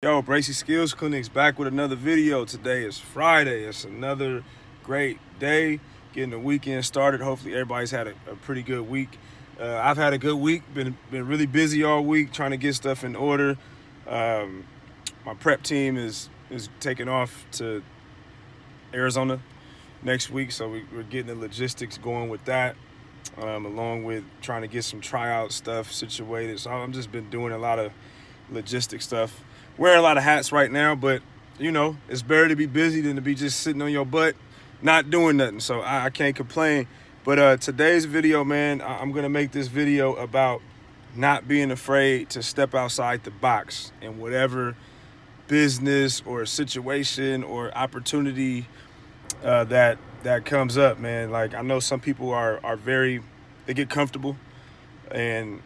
Yo, Bracy Skills Clinic's back with another video. Today is Friday. It's another great day. Getting the weekend started. Hopefully everybody's had a pretty good week. I've had a good week. Been really busy all week trying to get stuff in order. My prep team is taking off to Arizona next week, so we're getting the logistics going with that, along with trying to get some tryout stuff situated. So I've just been doing a lot of logistic stuff. Wearing a lot of hats right now, but it's better to be busy than to be just sitting on your butt, not doing nothing. So I can't complain. But today's video, man, I'm gonna make this video about not being afraid to step outside the box in whatever business or situation or opportunity that comes up, man. Like, I know some people are they get comfortable and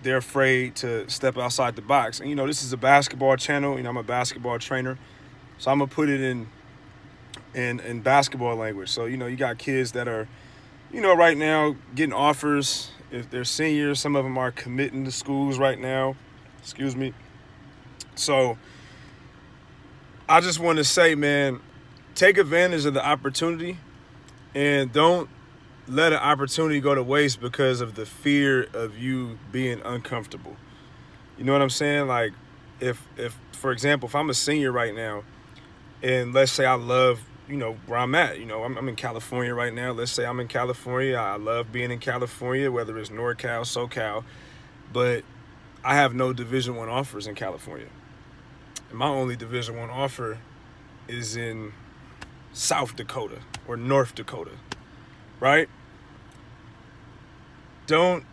they're afraid to step outside the box. And this is a basketball channel. I'm a basketball trainer, so I'm gonna put it in basketball language. So you got kids that are right now getting offers. If they're seniors, some of them are committing to schools right now. Excuse me. So I just want to say, man, take advantage of the opportunity and don't let an opportunity go to waste because of the fear of you being uncomfortable. You know what I'm saying? Like, if for example, if I'm a senior right now, and let's say I love, where I'm at. I'm in California right now. Let's say I'm in California. I love being in California, whether it's NorCal, SoCal, but I have no Division I offers in California. And my only Division I offer is in South Dakota or North Dakota, right? Don't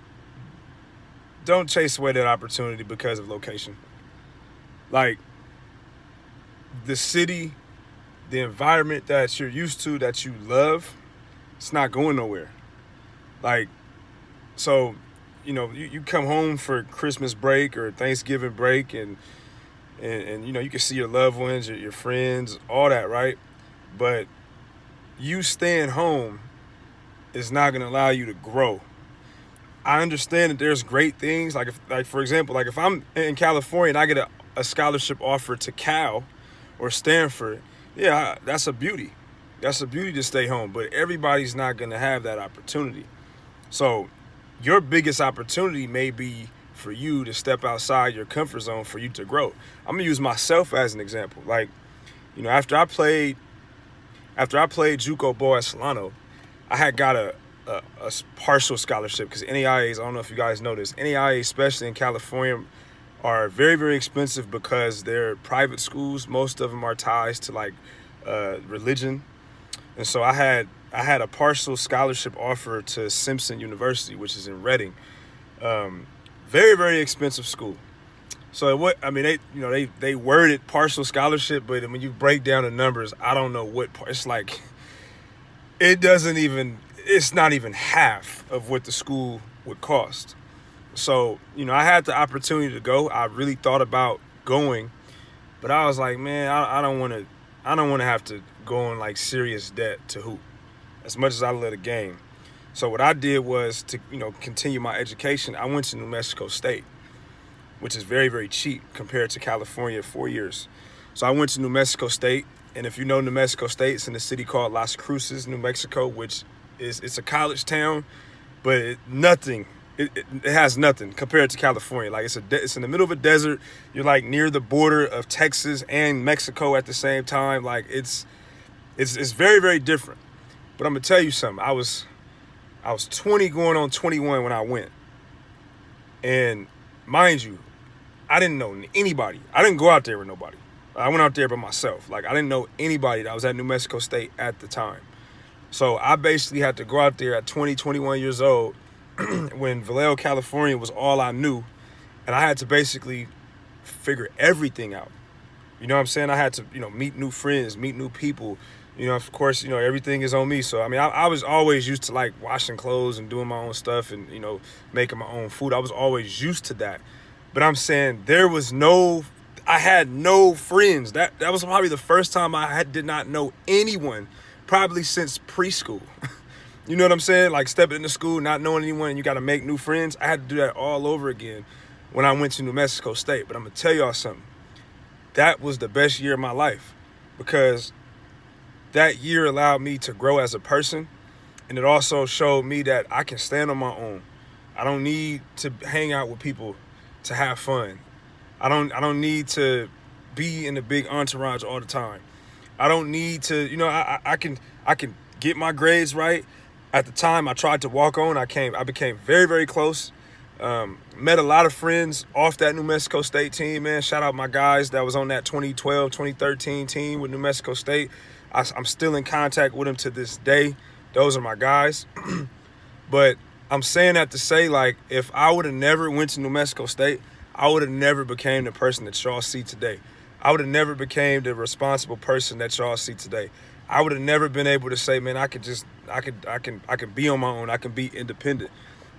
chase away that opportunity because of location. Like, the city, the environment that you're used to, that you love, it's not going nowhere. Like, so, you come home for Christmas break or Thanksgiving break, and you can see your loved ones, your friends, all that, right? But you staying home is not going to allow you to grow. I understand that there's great things, like for example, if I'm in California and I get a scholarship offer to Cal or Stanford, yeah, that's a beauty. That's a beauty to stay home, but everybody's not going to have that opportunity. So your biggest opportunity may be for you to step outside your comfort zone for you to grow. I'm going to use myself as an example. Like, after I played JUCO ball at Solano, I had got a partial scholarship because NAIAs, I don't know if you guys know this, NAIAs, especially in California, are very, very expensive because they're private schools. Most of them are ties to religion. And so I had a partial scholarship offer to Simpson University, which is in Reading. Very, very expensive school. So they worded partial scholarship, but when you break down the numbers, I don't know what part. It's like, it's not even half of what the school would cost. So, I had the opportunity to go. I really thought about going, but I was like, man, I don't want to have to go in serious debt to hoop as much as I love the game. So what I did was to, continue my education. I went to New Mexico State, which is very, very cheap compared to California, 4 years. So I went to New Mexico State. And if you know New Mexico State, it's in a city called Las Cruces, New Mexico, which it's a college town, but it has nothing compared to California. Like, it's in the middle of a desert. You're near the border of Texas and Mexico at the same time. Like, it's very, very different. But I'm gonna tell you something. I was 20 going on 21 when I went, and mind you, I didn't know anybody. I didn't go out there with nobody. I went out there by myself. I didn't know anybody that was at New Mexico State at the time. So I basically had to go out there at 20, 21 years old when Vallejo, California was all I knew. And I had to basically figure everything out. You know what I'm saying? I had to, meet new friends, meet new people. Of course, everything is on me. So, I was always used to washing clothes and doing my own stuff and, making my own food. I was always used to that. But I'm saying I had no friends. That was probably the first time did not know anyone, probably since preschool. You know what I'm saying? Stepping into school, not knowing anyone, and you got to make new friends. I had to do that all over again when I went to New Mexico State. But I'm going to tell y'all something. that was the best year of my life, because that year allowed me to grow as a person, and it also showed me that I can stand on my own. I don't need to hang out with people to have fun. I don't need to be in the big entourage all the time. I don't need to, I can get my grades right. At the time I tried to walk on, I became very, very close. Met a lot of friends off that New Mexico State team, man. Shout out my guys that was on that 2012, 2013 team with New Mexico State. I'm still in contact with them to this day. Those are my guys. But I'm saying that to say, like, if I would have never went to New Mexico State, I would have never became the person that y'all see today. I would have never became the responsible person that y'all see today. I would have never been able to say, man, I can be on my own. I can be independent.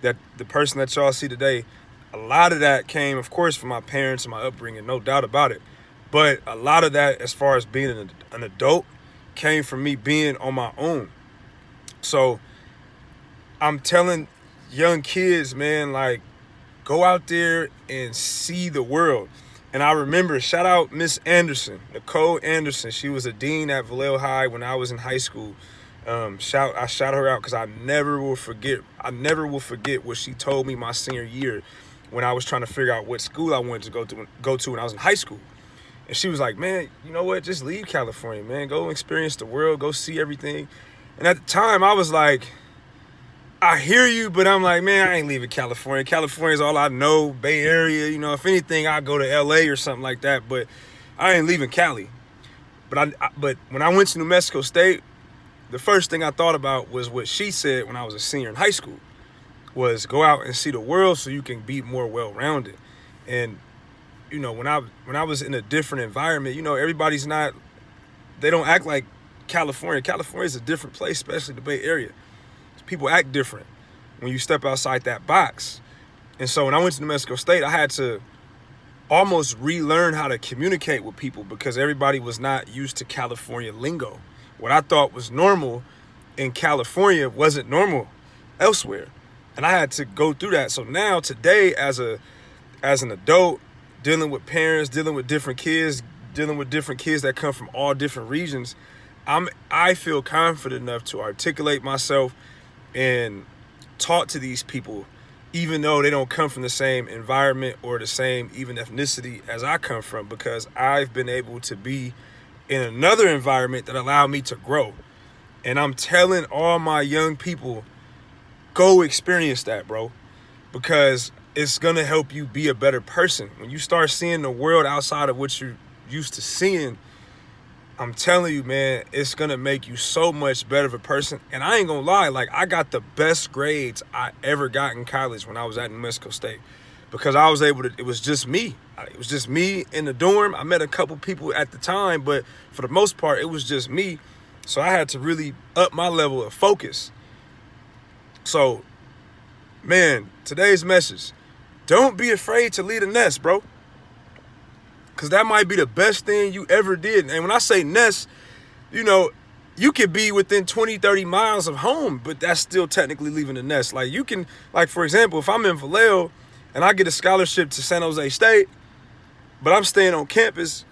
That the person that y'all see today, a lot of that came, of course, from my parents and my upbringing, no doubt about it. But a lot of that, as far as being an adult, came from me being on my own. So I'm telling young kids, man, like, go out there and see the world. And I remember, shout out Miss Anderson, Nicole Anderson. She was a dean at Vallejo High when I was in high school. I shout her out because I never will forget what she told me my senior year when I was trying to figure out what school I wanted to go to when I was in high school. And she was like, man, you know what? Just leave California, man. Go experience the world. Go see everything. And at the time, I was like, I hear you, but I'm like, man, I ain't leaving California. California's all I know, Bay Area. If anything, I'd go to L.A. or something like that. But I ain't leaving Cali. But when I went to New Mexico State, the first thing I thought about was what she said when I was a senior in high school, was go out and see the world so you can be more well-rounded. And, when I was in a different environment, everybody's not, they don't act like California. California is a different place, especially the Bay Area. People act different when you step outside that box. And so when I went to New Mexico State, I had to almost relearn how to communicate with people because everybody was not used to California lingo. What I thought was normal in California wasn't normal elsewhere. And I had to go through that. So now today, as an adult, dealing with parents, dealing with different kids that come from all different regions, I feel confident enough to articulate myself and talk to these people, even though they don't come from the same environment or the same even ethnicity as I come from, because I've been able to be in another environment that allowed me to grow. And I'm telling all my young people, go experience that, bro, because it's going to help you be a better person. When you start seeing the world outside of what you're used to seeing, I'm telling you, man, it's going to make you so much better of a person. And I ain't going to lie, like, I got the best grades I ever got in college when I was at New Mexico State, because I was able to, it was just me. It was just me in the dorm. I met a couple people at the time, but for the most part, it was just me. So I had to really up my level of focus. So, man, today's message, don't be afraid to leave the nest, bro. Because that might be the best thing you ever did. And when I say nest, you could be within 20, 30 miles of home, but that's still technically leaving the nest. Like, you can, like, for example, if I'm in Vallejo and I get a scholarship to San Jose State, but I'm staying on campus,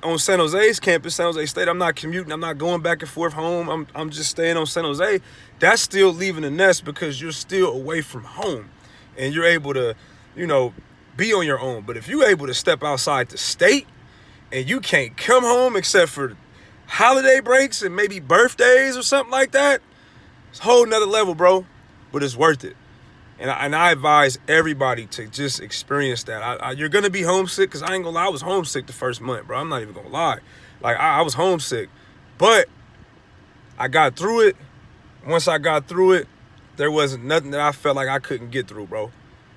on San Jose's campus, San Jose State, I'm not commuting, I'm not going back and forth home, I'm just staying on San Jose, that's still leaving the nest because you're still away from home. And you're able to, be on your own. But if you're able to step outside the state and you can't come home except for holiday breaks and maybe birthdays or something like that, it's a whole nother level, bro. But it's worth it. And I advise everybody to just experience that. You're going to be homesick, because I ain't going to lie, I was homesick the first month, bro. I'm not even going to lie. Like, I was homesick. But I got through it. Once I got through it, there wasn't nothing that I felt like I couldn't get through, bro.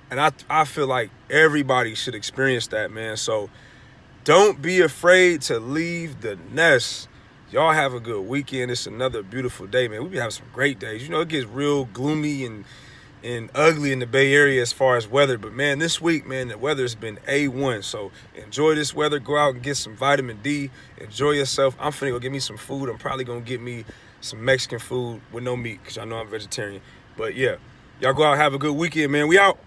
And I feel like everybody should experience that, man. So don't be afraid to leave the nest. Y'all have a good weekend. It's another beautiful day, man. We be having some great days. It gets real gloomy and ugly in the Bay Area as far as weather. But, man, this week, man, the weather's been A1. So enjoy this weather. Go out and get some vitamin D. Enjoy yourself. I'm finna go get me some food. I'm probably going to get me some Mexican food with no meat, because y'all know I'm vegetarian. But, yeah, y'all go out, have a good weekend, man. We out.